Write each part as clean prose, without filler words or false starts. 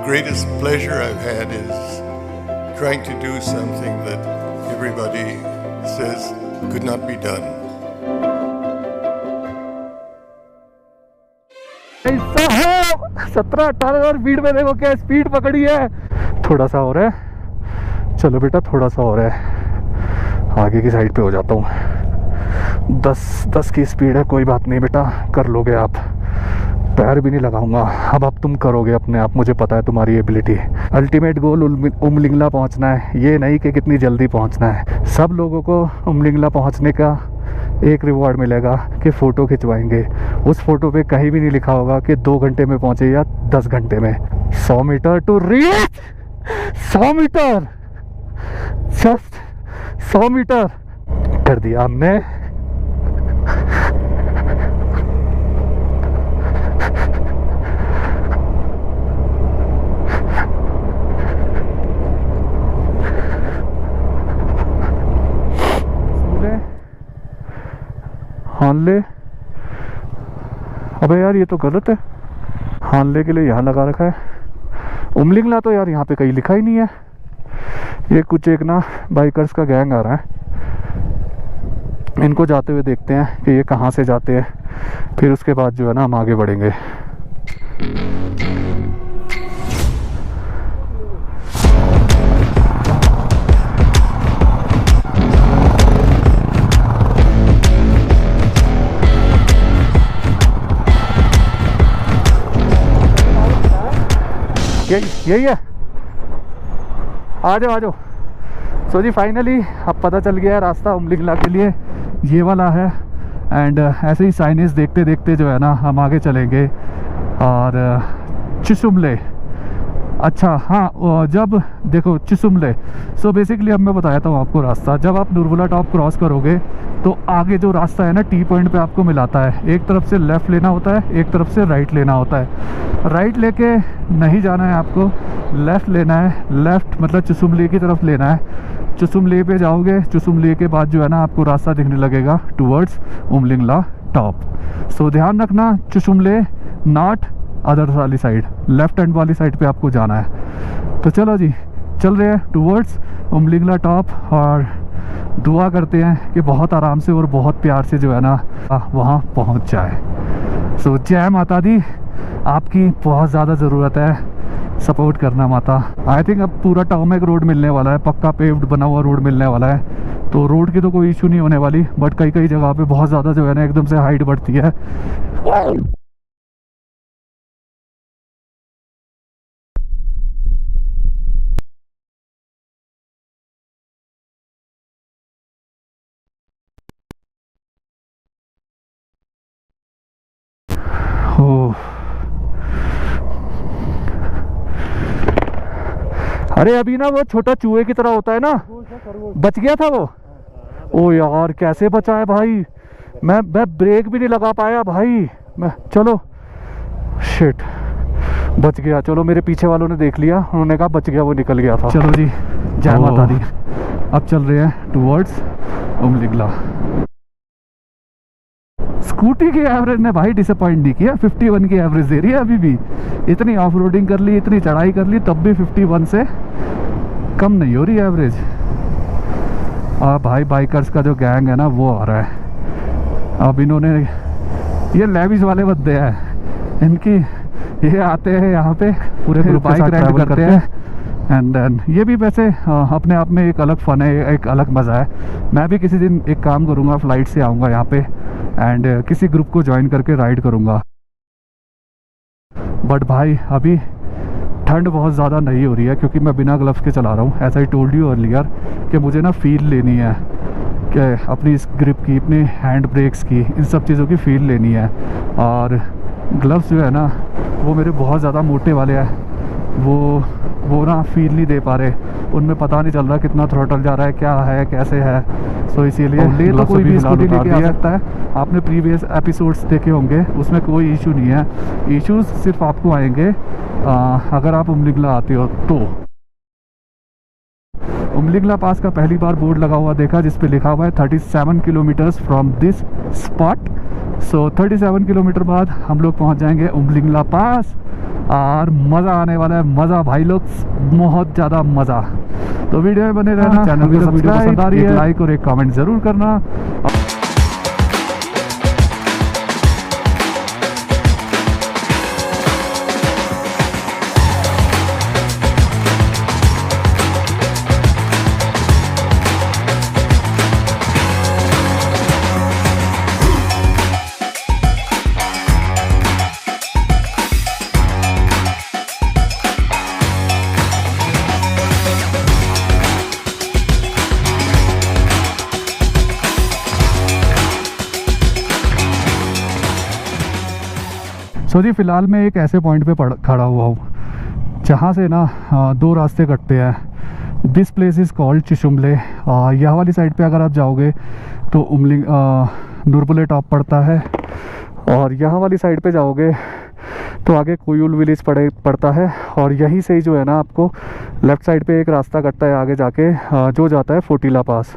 greatest pleasure I've had is trying to do something that everybody says could not be done. 17-18 और speed में देखो क्या speed पकड़ी है। थोड़ा सा और है, चलो बेटा थोड़ा सा और है, आगे की साइड पे हो जाता हूँ। 10 की स्पीड है, कोई बात नहीं बेटा, कर लोगे आप। पैर भी नहीं लगाऊंगा, अब तुम करोगे अपने आप, मुझे पता है तुम्हारी एबिलिटी। अल्टीमेट गोल उमलिंगला पहुंचना है, ये नहीं कि कितनी जल्दी पहुंचना है। सब लोगों को उमलिंगला पहुंचने का एक रिवॉर्ड मिलेगा कि फ़ोटो खिंचवाएंगे। उस फोटो पे कहीं भी नहीं लिखा होगा कि 2 घंटे में पहुंचे या 10 घंटे में। 100 metre to reach, 100 metre, just 100 metre कर दिया हमने। हानले, अबे यार ये तो गलत है, हानले के लिए यहाँ लगा रखा है। उमलिंगला तो यार यहाँ पे कहीं लिखा ही नहीं है। ये कुछ एक ना बाइकर्स का गैंग आ रहा है, इनको जाते हुए देखते हैं कि ये कहाँ से जाते हैं, फिर उसके बाद जो है ना हम आगे बढ़ेंगे। यही है, आ जाओ। सो जी फाइनली अब पता चल गया है रास्ता उमलिंगला के लिए ये वाला है। एंड ऐसे ही साइनेज देखते देखते जो है ना हम आगे चलेंगे। और चिसुमले, अच्छा हाँ, जब देखो चिसुमले, सो बेसिकली अब मैं बताया था आपको रास्ता। जब आप नुरबुला टॉप क्रॉस करोगे तो आगे जो रास्ता है ना टी पॉइंट पे आपको मिलाता है। एक तरफ से लेफ़्ट लेना होता है, एक तरफ से राइट लेना होता है। राइट लेके नहीं जाना है आपको, लेफ़्ट लेना है। लेफ़्ट मतलब चिसुमले की तरफ लेना है। चिसुमले पे जाओगे, चिसुमले के बाद जो है ना आपको रास्ता दिखने लगेगा टूवर्ड्स उमलिंगला टॉप। सो ध्यान रखना, चिसुमले नॉट अदर वाली साइड, लेफ्ट हैंड वाली साइड पे आपको जाना है। तो चलो जी चल रहे हैं टूवर्ड्स उमलिंगला टॉप और दुआ करते हैं कि बहुत आराम से और बहुत प्यार से जो है ना वहाँ पहुँच जाए। सो जय माता दी, आपकी बहुत ज़्यादा ज़रूरत है, सपोर्ट करना माता। आई थिंक अब पूरा टाउमेक रोड मिलने वाला है, पक्का पेव्ड बना हुआ रोड मिलने वाला है, तो रोड की तो कोई इशू नहीं होने वाली। बट कई जगह पे बहुत ज़्यादा जो है ना एकदम से हाइट बढ़ती है। अरे अभी ना वो छोटा चूहे की तरह होता है ना, बच गया था वो। ओ यार कैसे बचा है भाई, मैं ब्रेक भी नहीं लगा पाया भाई मैं। चलो शिट, बच गया। चलो मेरे पीछे वालों ने देख लिया, उन्होंने कहा बच गया, वो निकल गया था। चलो जी जय माता दी। अब चल रहे हैं टूवर्ड्स उमलिंगला। स्कूटी की एवरेज ने भाई डिसअपॉइंट नहीं किया, 51 की एवरेज दे रही है अभी भी। इतनी ऑफ रोडिंग कर ली, इतनी चढ़ाई कर ली, तब भी 51 से कम नहीं हो रही एवरेज। भाई बाइकर्स का जो गैंग है ना वो आ रहा है। अब इन्होंने, ये लेविस वाले बंदे हैं, इनकी ये आते हैं यहाँ पे पूरे बाइक राइड करते हैं। एंड देन ये भी वैसे अपने आप में एक अलग फन है, एक अलग मज़ा है। मैं भी किसी दिन एक काम करूँगा, फ्लाइट से आऊँगा यहाँ पे एंड किसी ग्रुप को ज्वाइन करके राइड करूँगा। बट भाई अभी ठंड बहुत ज़्यादा नहीं हो रही है क्योंकि मैं बिना ग्लव्स के चला रहा हूँ। ऐसा ही टोल्ड यू अर्लियर कि मुझे ना फील लेनी है कि अपनी इस ग्रिप की, अपने हैंड ब्रेक्स की, इन सब चीज़ों की फील लेनी है। और ग्लव्स जो है ना वो मेरे बहुत ज़्यादा मोटे वाले हैं, वो ना फील नहीं दे पा रहे, उनमें पता नहीं चल रहा कितना थ्रॉटल जा रहा है, क्या है कैसे है। सो इसीलिए ले तो कोई भी स्कूटी लेके आ सकता है। आपने प्रीवियस एपिसोड्स देखे होंगे, उसमें कोई इशू नहीं है। इश्यूज सिर्फ आपको आएंगे अगर आप उमलिंगला आते हो तो। उमलिंगला पास का पहली बार बोर्ड लगा हुआ देखा जिस पे लिखा हुआ है 37 kilometres from this spot so 37 kilometre बाद हम लोग पहुंच जाएंगे उमलिंगला पास और मज़ा आने वाला है, मज़ा भाई लोग, बहुत ज़्यादा मज़ा। तो वीडियो में बने रहना, चैनल को वीडियो पसंद आ रही है लाइक और एक कमेंट ज़रूर करना। सो जी फ़िलहाल मैं एक ऐसे पॉइंट पे खड़ा हुआ हूँ जहाँ से ना दो रास्ते कटते हैं। This place is called Chishumle. यह वाली साइड पे अगर आप जाओगे तो उमलिंग नुरबुले टॉप पड़ता है, और यहाँ वाली साइड पे जाओगे तो आगे कोयुल विलेज पड़ता है। और यहीं से ही जो है ना आपको लेफ़्ट साइड पे एक रास्ता कटता है आगे जाके, जो जाता है फोटिला पास।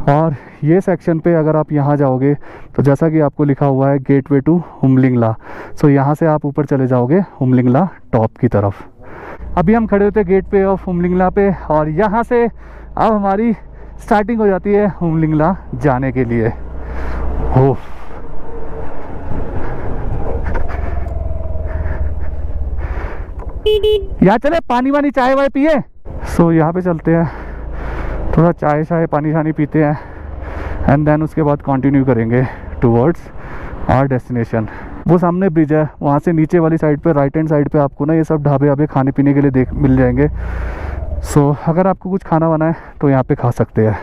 और ये सेक्शन पे अगर आप यहाँ जाओगे तो जैसा कि आपको लिखा हुआ है गेटवे टू उमलिंगला, सो यहाँ से आप ऊपर चले जाओगे उमलिंगला टॉप की तरफ। अभी हम खड़े होते गेट पे ऑफ उमलिंगला पे, और यहाँ से अब हमारी स्टार्टिंग हो जाती है उमलिंगला जाने के लिए। हो यहाँ चले पानी वानी चाय वाय पिए। सो यहाँ पे चलते हैं, थोड़ा चाय शाय पानी शानी पीते हैं, एंड देन उसके बाद कंटिन्यू करेंगे टुवर्ड्स आवर डेस्टिनेशन। वो सामने ब्रिज है, वहाँ से नीचे वाली साइड पे राइट हैंड साइड पे आपको ना ये सब ढाबे वाबे खाने पीने के लिए मिल जाएंगे। सो अगर आपको कुछ खाना वाना है तो यहाँ पे खा सकते हैं,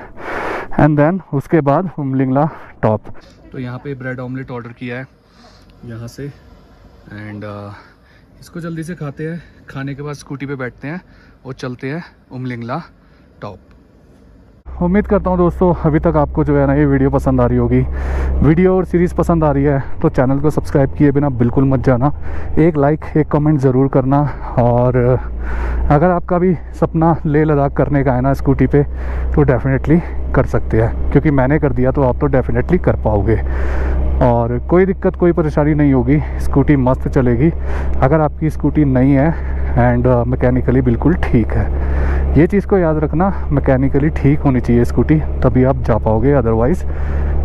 एंड देन उसके बाद उमलिंगला टॉप। तो यहाँ पे ब्रेड ऑमलेट ऑर्डर किया है यहाँ से, एंड इसको जल्दी से खाते हैं। खाने के बाद स्कूटी पे बैठते हैं और चलते हैं उमलिंगला टॉप। उम्मीद करता हूँ दोस्तों अभी तक आपको जो है ना ये वीडियो पसंद आ रही होगी। वीडियो और सीरीज़ पसंद आ रही है तो चैनल को सब्सक्राइब किए बिना बिल्कुल मत जाना, एक लाइक एक कमेंट ज़रूर करना। और अगर आपका भी सपना लेह लद्दाख करने का है ना स्कूटी पे, तो डेफिनेटली कर सकते हैं, क्योंकि मैंने कर दिया तो आप तो डेफिनेटली कर पाओगे। और कोई दिक्कत कोई परेशानी नहीं होगी, स्कूटी मस्त चलेगी। अगर आपकी स्कूटी नहीं है एंड मैकेनिकली बिल्कुल ठीक है, ये चीज़ को याद रखना, मैकेनिकली ठीक होनी चाहिए स्कूटी, तभी आप जा पाओगे, अदरवाइज़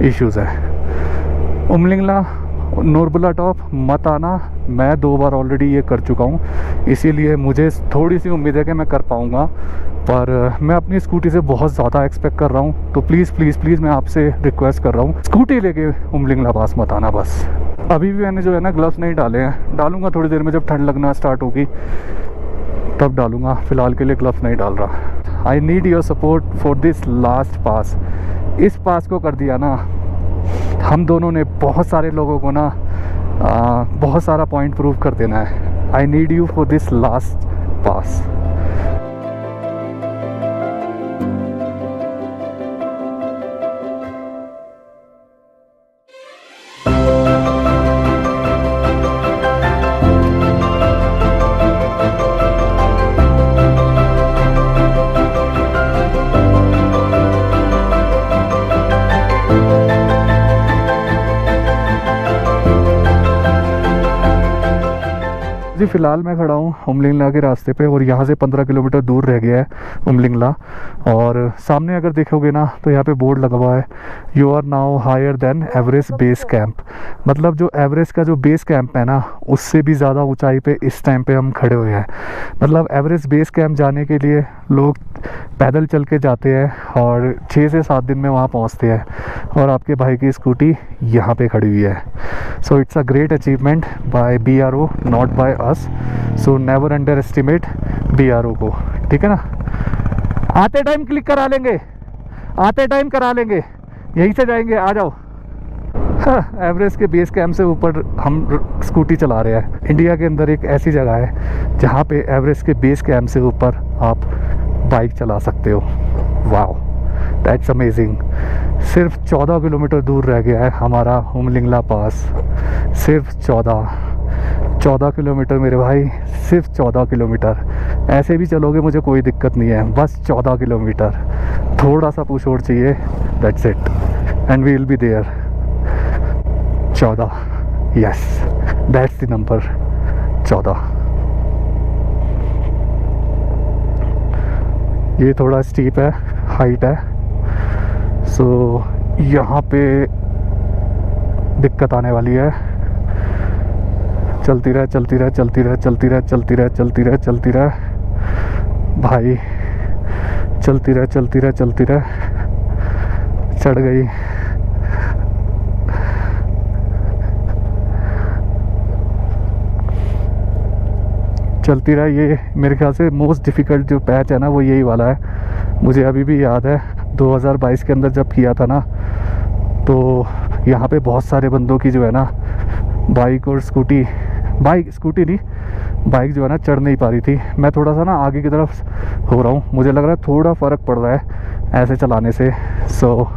इश्यूज़ है। उमलिंगला नुरबुला टॉप मत आना, मैं 2 बार ऑलरेडी ये कर चुका हूँ, इसीलिए मुझे थोड़ी सी उम्मीद है कि मैं कर पाऊँगा, पर मैं अपनी स्कूटी से बहुत ज़्यादा एक्सपेक्ट कर रहा हूँ। तो प्लीज़ प्लीज़ प्लीज़ मैं आपसे रिक्वेस्ट कर रहा हूँ, स्कूटी लेके उमलिंगला पास मत आना बस। अभी भी मैंने जो है ना ग्लव्स नहीं डाले हैं, डालूंगा थोड़ी देर में, जब ठंड लगना स्टार्ट होगी तब डालूंगा, फ़िलहाल के लिए ग्लव्स नहीं डाल रहा। I need your support for this last पास। इस पास को कर दिया ना हम दोनों ने, बहुत सारे लोगों को ना बहुत सारा पॉइंट प्रूव कर देना है। I need you for this last pass. जी फ़िलहाल मैं खड़ा हूँ उमलिंगला के रास्ते पे, और यहाँ से 15 किलोमीटर दूर रह गया है उमलिंगला। और सामने अगर देखोगे ना तो यहाँ पे बोर्ड लगा हुआ है, you are now higher than Everest base camp. मतलब जो एवरेस्ट का जो बेस कैंप है ना, उससे भी ज़्यादा ऊंचाई पे इस टाइम पे हम खड़े हुए हैं। मतलब एवरेस्ट बेस कैंप जाने के लिए लोग पैदल चल के जाते हैं और 6 से 7 दिन में वहाँ पहुँचते हैं, और आपके भाई की स्कूटी यहाँ पे खड़ी हुई है। So it's a great achievement by BRO, not by us. So never BRO को, ठीक है ना। आते टाइम क्लिक करा लेंगे, आते टाइम करा लेंगे, यहीं से जाएंगे, आ जाओ। एवरेस्ट के बेस कैंप से ऊपर हम स्कूटी चला रहे हैं। इंडिया के अंदर एक ऐसी जगह है जहाँ पे एवरेस्ट के बेस कैंप से ऊपर आप बाइक चला सकते हो। Wow, that's amazing. सिर्फ 14 किलोमीटर दूर रह गया है हमारा उमलिंगला पास, सिर्फ 14 किलोमीटर मेरे भाई, सिर्फ 14 किलोमीटर। ऐसे भी चलोगे मुझे कोई दिक्कत नहीं है, बस 14 किलोमीटर, थोड़ा सा पुश और चाहिए, that's it, and we will be there. 14, yes that's the number 14। ये थोड़ा स्टीप है, हाइट है, सो यहाँ पे दिक्कत आने वाली है। चलती रहे चलती रहे चलती रहे चलती रहे चलती रहे चलती रहे चलती रहे भाई, चलती रहे चलती रहे चलती रहे। चढ़ गई। चलती रहे। ये मेरे ख्याल से मोस्ट डिफ़िकल्ट जो पैच है ना वो यही वाला है। मुझे अभी भी याद है 2022 के अंदर जब किया था ना, तो यहाँ पे बहुत सारे बंदों की जो है ना बाइक और स्कूटी, स्कूटी नहीं, बाइक जो है ना चढ़ नहीं पा रही थी। मैं थोड़ा सा ना आगे की तरफ हो रहा हूँ, मुझे लग रहा है थोड़ा फ़र्क पड़ रहा है ऐसे चलाने से। सो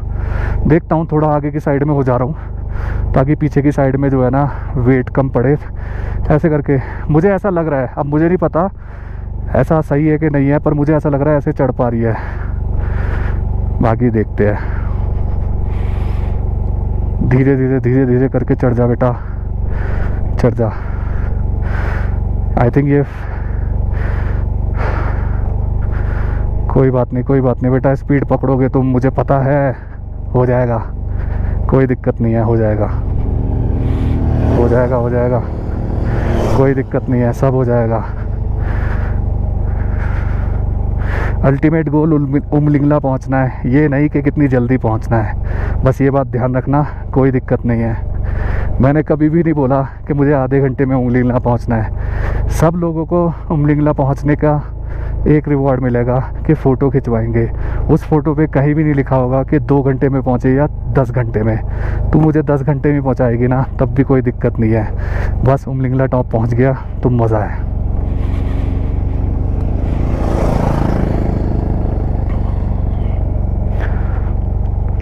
देखता हूँ, थोड़ा आगे की साइड में हो जा रहा हूँ ताकि पीछे की साइड में जो है ना वेट कम पड़े, ऐसे करके मुझे ऐसा लग रहा है। अब मुझे नहीं पता ऐसा सही है कि नहीं है, पर मुझे ऐसा लग रहा है ऐसे चढ़ पा रही है, बाकी देखते हैं। धीरे धीरे धीरे धीरे करके चढ़ जा बेटा, चढ़ जा। आई थिंक ये कोई बात नहीं बेटा, स्पीड पकड़ोगे तुम, मुझे पता है हो जाएगा, कोई दिक्कत नहीं है, हो जाएगा हो जाएगा हो जाएगा, कोई दिक्कत नहीं है, सब हो जाएगा। अल्टीमेट गोल उमलिंगला पहुंचना है, ये नहीं कि कितनी जल्दी पहुंचना है, बस ये बात ध्यान रखना, कोई दिक्कत नहीं है। मैंने कभी भी नहीं बोला कि मुझे आधे घंटे में उमलिंगला पहुंचना है। सब लोगों को उमलिंगला पहुंचने का एक रिवॉर्ड मिलेगा कि फ़ोटो खिंचवाएंगे। उस फ़ोटो पे कहीं भी नहीं लिखा होगा कि 2 घंटे में पहुंचे या 10 घंटे में। तू मुझे 10 घंटे में पहुंचाएगी ना, तब भी कोई दिक्कत नहीं है, बस उमलिंगला टॉप पहुंच गया तो मज़ा है।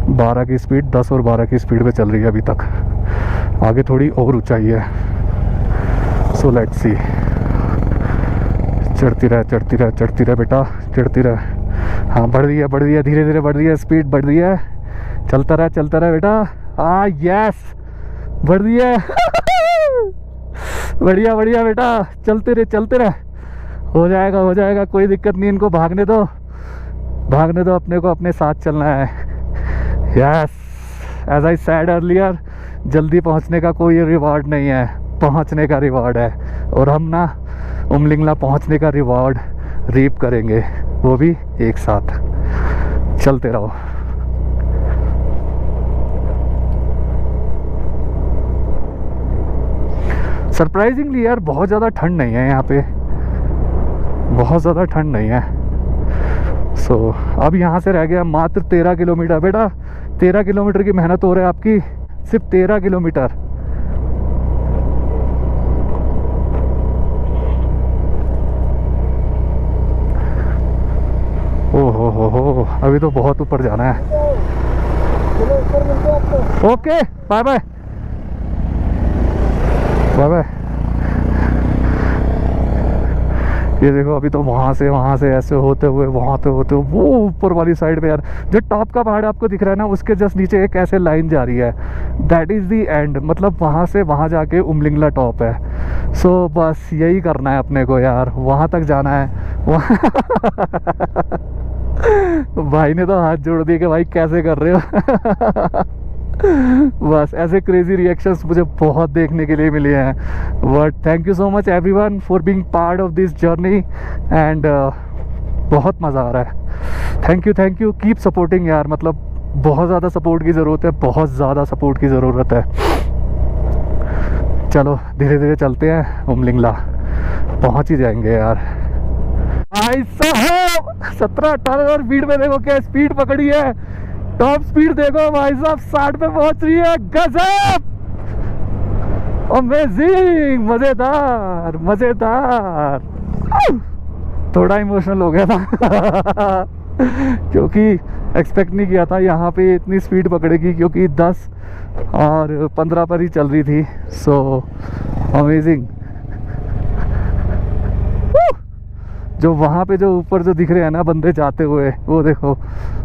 बारह की स्पीड, 10 और 12 की स्पीड पे चल रही है अभी तक। आगे थोड़ी और ऊंचाई है, सो लेट्स सी। चढ़ती रहे बेटा, चढ़ती रहे। हाँ बढ़ रही है, धीरे धीरे बढ़ रही है, स्पीड बढ़ रही है। चलता रहे बेटा। हाँ यस, बढ़ रही है। बढ़िया बेटा, चलते रहे। हो जाएगा, कोई दिक्कत नहीं। इनको भागने दो, अपने को अपने साथ चलना है। Yes, as I said earlier, जल्दी पहुंचने का कोई रिवॉर्ड नहीं है, पहुंचने का रिवॉर्ड है। और हम ना उमलिंगला पहुंचने का रिवॉर्ड रीप करेंगे, वो भी एक साथ। चलते रहो। सरप्राइजिंगली यार बहुत ज़्यादा ठंड नहीं है यहाँ पे, बहुत ज़्यादा ठंड नहीं है। सो अब यहाँ से रह गया मात्र 13 किलोमीटर बेटा। 13 किलोमीटर की मेहनत हो रही है आपकी, सिर्फ 13 किलोमीटर। ओहो, अभी तो बहुत ऊपर जाना है। Okay, bye bye. ये देखो अभी तो वहाँ से ऐसे होते हुए वो ऊपर वाली साइड पे यार, जो टॉप का पहाड़ आपको दिख रहा है ना, उसके जस्ट नीचे एक ऐसे लाइन जा रही है, दैट इज़ दी एंड। मतलब वहाँ से वहाँ जाके उमलिंगला टॉप है। सो बस यही करना है अपने को यार, वहाँ तक जाना है। भाई ने तो हाथ जोड़ दिए कि भाई कैसे कर रहे हो। बस ऐसे क्रेजी रिएक्शंस मुझे बहुत देखने के लिए मिले हैं। But thank you so much everyone for being part of this journey and बहुत मज़ा आ रहा है। थैंक यू कीप सपोर्टिंग यार, मतलब बहुत ज़्यादा सपोर्ट की ज़रूरत है, बहुत ज़्यादा सपोर्ट की ज़रूरत है। चलो धीरे धीरे चलते हैं, उमलिंगला पहुँच ही जाएंगे यार। भाई साहब 17-18 और स्पीड में देखो क्या स्पीड पकड़ी है, टॉप स्पीड देखो भाई साहब, 60 पे पहुंच रही है। गजब, अमेजिंग, मजेदार। थोड़ा इमोशनल हो गया था क्योंकि एक्सपेक्ट नहीं किया था यहाँ पे इतनी स्पीड पकड़ेगी, क्योंकि 10 और 15 पर ही चल रही थी। सो अमेजिंग, जो वहाँ पे जो ऊपर जो दिख रहे हैं ना बंदे जाते हुए, वो देखो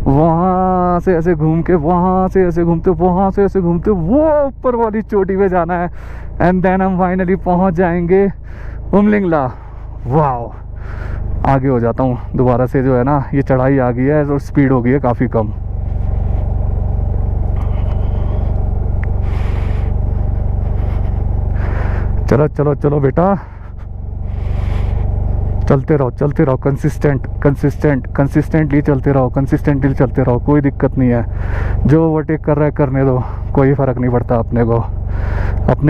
वहाँ से ऐसे घूम के, वहाँ से ऐसे घूमते, वहाँ से ऐसे घूमते, वो ऊपर वाली चोटी पे जाना है। एंड देन हम फाइनली पहुँच जाएंगे उमलिंगला। वाह, आगे हो जाता हूँ दोबारा से। जो है ना ये चढ़ाई आ गई है और स्पीड हो गई है काफ़ी कम। चलो चलो चलो बेटा, चलते रहो कंसिस्टेंटली चलते रहो, कोई दिक्कत नहीं है। जो ओवरटेक कर रहा है करने दो, कोई फ़र्क नहीं पड़ता अपने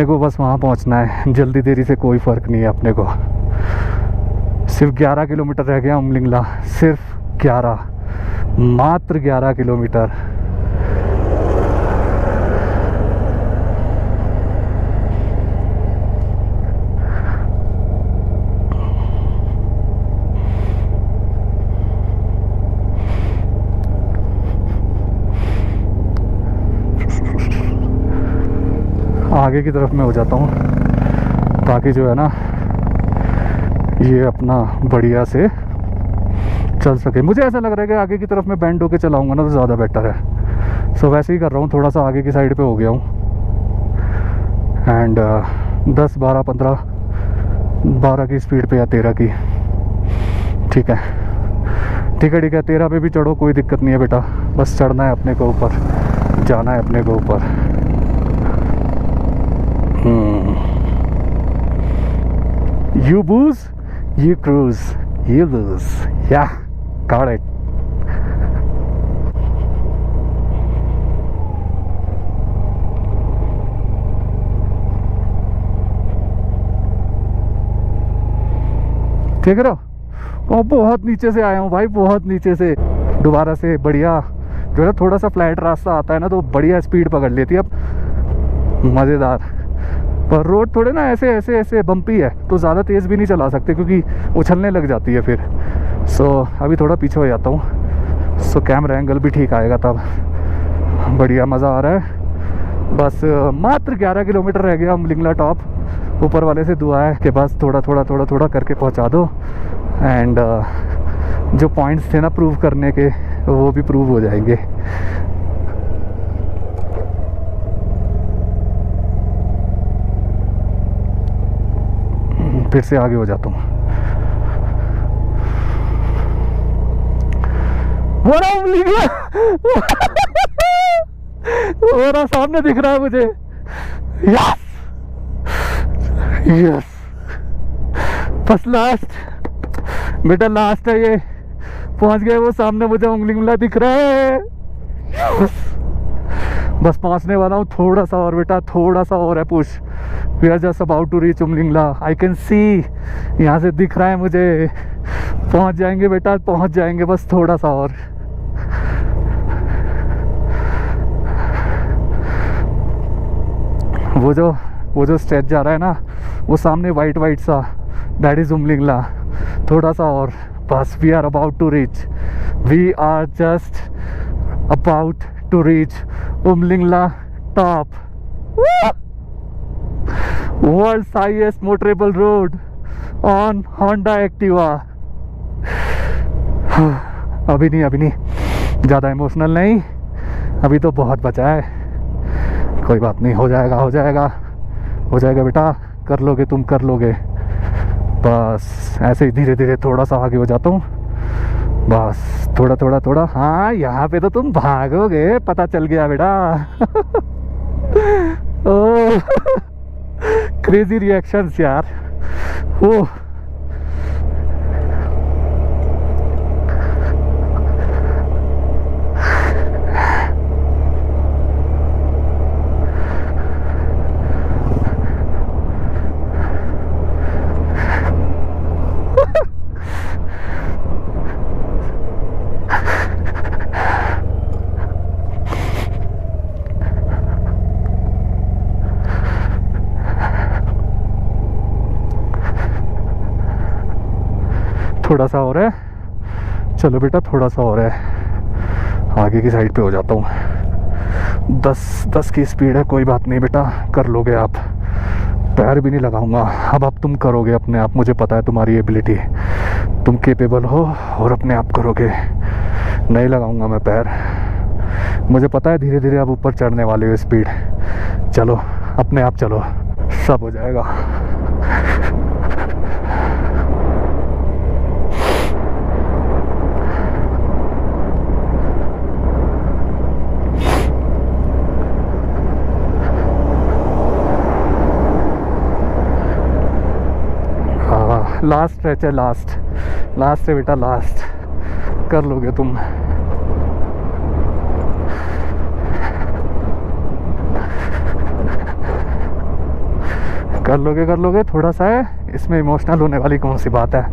को बस वहाँ पहुँचना है। जल्दी देरी से कोई फ़र्क नहीं है अपने को। सिर्फ 11 किलोमीटर रह गया उमलिंगला, सिर्फ 11, मात्र 11 किलोमीटर। आगे की तरफ मैं हो जाता हूँ ताकि जो है ना ये अपना बढ़िया से चल सके। मुझे ऐसा लग रहा है कि आगे की तरफ मैं बैंड होके चलाऊंगा ना तो ज़्यादा बेटर है। सो वैसे ही कर रहा हूँ, थोड़ा सा आगे की साइड पे हो गया हूँ। एंड 10 12 15 12 की स्पीड पे या 13 की, ठीक है 13 पे भी चढ़ो, कोई दिक्कत नहीं है बेटा। बस चढ़ना है अपने को ऊपर, जाना है अपने को ऊपर। You booze, you cruise, you lose. Yeah, got it. देख रहे हो, वो बहुत नीचे से आया हूँ भाई, बहुत नीचे से। दोबारा से बढ़िया जो है थोड़ा सा फ्लैट रास्ता आता है ना तो बढ़िया स्पीड पकड़ लेती है अब, मज़ेदार। पर रोड थोड़े ना ऐसे बम्पी है तो ज़्यादा तेज़ भी नहीं चला सकते क्योंकि उछलने लग जाती है फिर। सो अभी थोड़ा पीछे हो जाता हूँ। सो कैमरा एंगल भी ठीक आएगा तब। बढ़िया मज़ा आ रहा है। बस मात्र 11 किलोमीटर रह गया उमलिंगला टॉप। ऊपर वाले से दुआ है कि बस थोड़ा करके पहुँचा दो। एंड जो पॉइंट्स थे ना प्रूव करने के, वो भी प्रूव हो जाएंगे। फिर से आगे हो जाता हूँ। वो रहा सामने दिख रहा है मुझे। यस यस, बस लास्ट बेटा, लास्ट है ये। पहुंच गए, वो सामने मुझे उमलिंगला दिख रहा है। बस पहुंचने वाला हूँ, थोड़ा सा और बेटा, थोड़ा सा और है push. We are just about to reach Umling La. I can see, यहाँ से दिख रहा है मुझे। पहुँच जाएंगे बेटा, पहुँच जाएंगे, बस थोड़ा सा और। वो जो स्ट्रेच जा रहा है ना, वो सामने वाइट सा, दैट इज उमलिंगला। थोड़ा सा और, बस we are about to reach, we are just about to reach Umlingla top. World's highest motorable road on Honda Activa। अभी नहीं, ज़्यादा इमोशनल नहीं, अभी तो बहुत बचा है। कोई बात नहीं, हो जाएगा बेटा, कर लोगे, तुम कर लोगे। बस ऐसे ही धीरे धीरे थोड़ा सा आगे हो जाता हूँ, बस थोड़ा। हाँ, यहाँ पे तो तुम भागोगे, पता चल गया बेटा। ओह क्रेजी रिएक्शंस यार। ओह थोड़ा सा और है, चलो बेटा, थोड़ा सा और है। आगे की साइड पे हो जाता हूँ। 10 की स्पीड है, कोई बात नहीं बेटा, कर लोगे आप। पैर भी नहीं लगाऊंगा अब तुम करोगे अपने आप, मुझे पता है तुम्हारी एबिलिटी। तुम केपेबल हो और अपने आप करोगे। नहीं लगाऊंगा मैं पैर, मुझे पता है धीरे धीरे आप ऊपर चढ़ने वाले हो। स्पीड चलो, अपने आप चलो, सब हो जाएगा। लास्ट स्ट्रेच है, लास्ट है बेटा, लास्ट कर लोगे तुम। कर लोगे, थोड़ा सा है इसमें, इमोशनल होने वाली कौन सी बात है,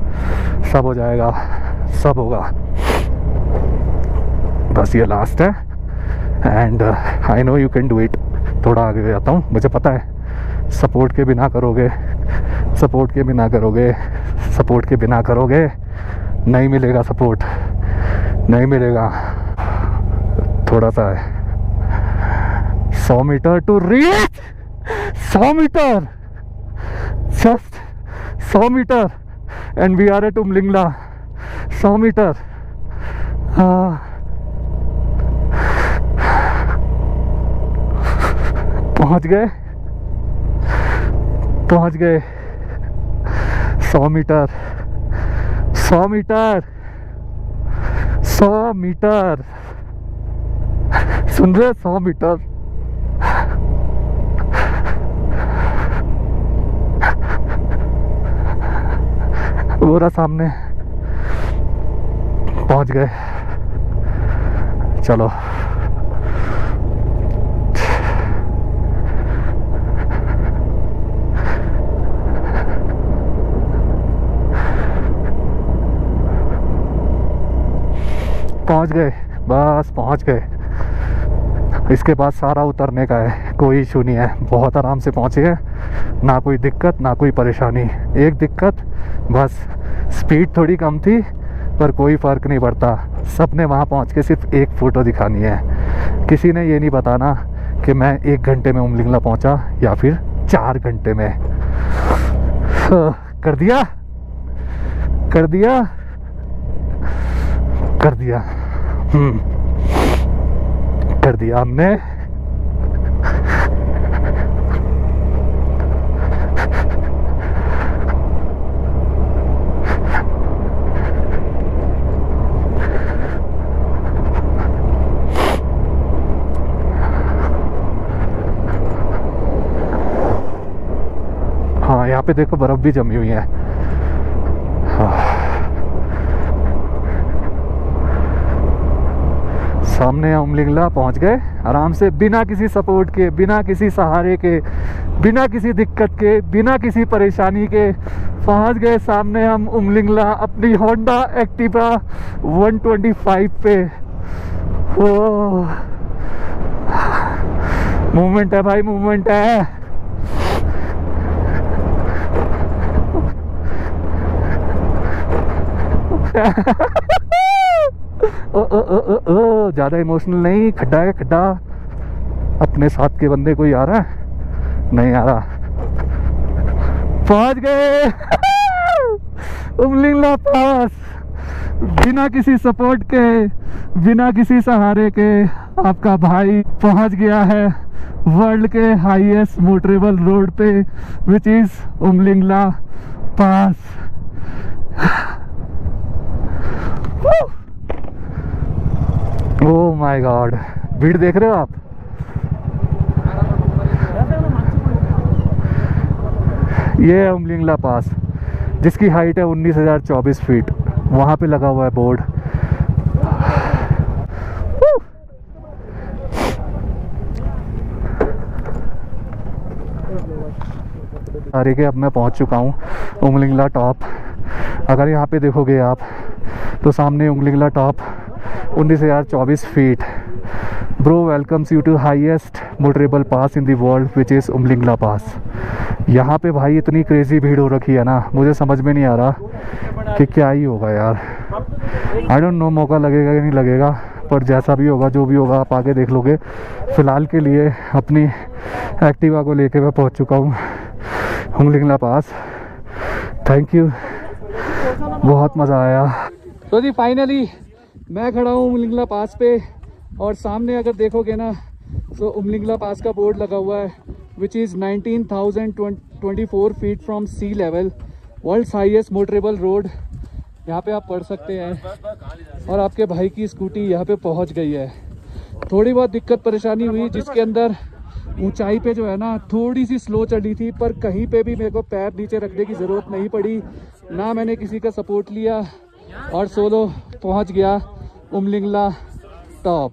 सब हो जाएगा, सब होगा। बस ये लास्ट है and I know you can do it. थोड़ा आगे जाता हूँ, मुझे पता है सपोर्ट के बिना करोगे, सपोर्ट के बिना करोगे, सपोर्ट के बिना करोगे, नहीं मिलेगा सपोर्ट, नहीं मिलेगा। थोड़ा सा है, 100 metre to reach, 100 metre, just 100 metre and we are at Umlingla. 100 metre, पहुंच गए, पहुंच गए। 100 मीटर, 100 मीटर, 100 मीटर, सुन रहे? 100 मीटर। वो रहा सामने, पहुंच गए। चलो पहुंच गए, बस पहुंच गए। इसके बाद सारा उतरने का है, कोई इशू नहीं है, बहुत आराम से पहुंचे हैं, ना कोई दिक्कत ना कोई परेशानी। एक दिक्कत बस स्पीड थोड़ी कम थी, पर कोई फ़र्क नहीं पड़ता। सबने वहाँ पहुँच के सिर्फ एक फ़ोटो दिखानी है, किसी ने ये नहीं बताना कि मैं 1 घंटे में उमलिंगला पहुँचा या फिर 4 घंटे में। कर दिया, कर दिया, कर दिया, कर दिया हमने। हाँ, यहाँ पे देखो बर्फ भी जमी हुई है। सामने उमलिंगला पहुंच गए आराम से, बिना किसी सपोर्ट के, बिना किसी सहारे के, बिना किसी दिक्कत के, बिना किसी परेशानी के पहुंच गए सामने हम उमलिंगला अपनी होंडा एक्टिवा 125 पे। ओ मूवमेंट है भाई, मूवमेंट है। ओ ज्यादा इमोशनल नहीं, खड्डा है खड्डा। अपने साथ के बंदे कोई आ रहा है? नहीं आ रहा। पहुंच गए उमलिंगला पास, बिना किसी सपोर्ट के, बिना किसी सहारे के आपका भाई पहुंच गया है वर्ल्ड के हाईएस्ट मोटरेबल रोड पे, which is Umling La pass. Oh my God, भीड़ देख रहे हो आप? ये है उमलिंगला पास, जिसकी हाइट है 19,024 फीट। वहाँ पे लगा हुआ है बोर्ड। सारे के अब मैं पहुँच चुका हूँ उमलिंगला टॉप। अगर यहाँ पे देखोगे आप तो सामने Umlingla top 19,024 feet. Bro welcomes you to highest motorable pass in the world which is Umlingla pass. यहाँ पे भाई इतनी क्रेजी भीड़ हो रखी है ना, मुझे समझ में नहीं आ रहा कि क्या ही होगा यार। आई डोंट नो मौका लगेगा कि नहीं लगेगा, पर जैसा भी होगा, जो भी होगा, आप आगे देख लोगे। फ़िलहाल के लिए अपनी एक्टिवा को लेके मैं पहुँच चुका हूँ उमलिंगला पास। थैंक यू बहुत मज़ा आया। तो जी फाइनली मैं खड़ा हूँ उमलिंगला पास पे, और सामने अगर देखोगे ना तो उमलिंगला पास का बोर्ड लगा हुआ है, which is 19,024 feet from sea level, world's highest motorable road. यहाँ पे आप पढ़ सकते हैं। और आपके भाई की स्कूटी यहाँ पे पहुँच गई है। थोड़ी बहुत दिक्कत परेशानी हुई, जिसके अंदर ऊंचाई पे जो है ना थोड़ी सी स्लो चली थी, पर कहीं पे भी मेरे को पैर नीचे रखने की ज़रूरत नहीं पड़ी, ना मैंने किसी का सपोर्ट लिया, और सोलो पहुंच गया उमलिंगला टॉप।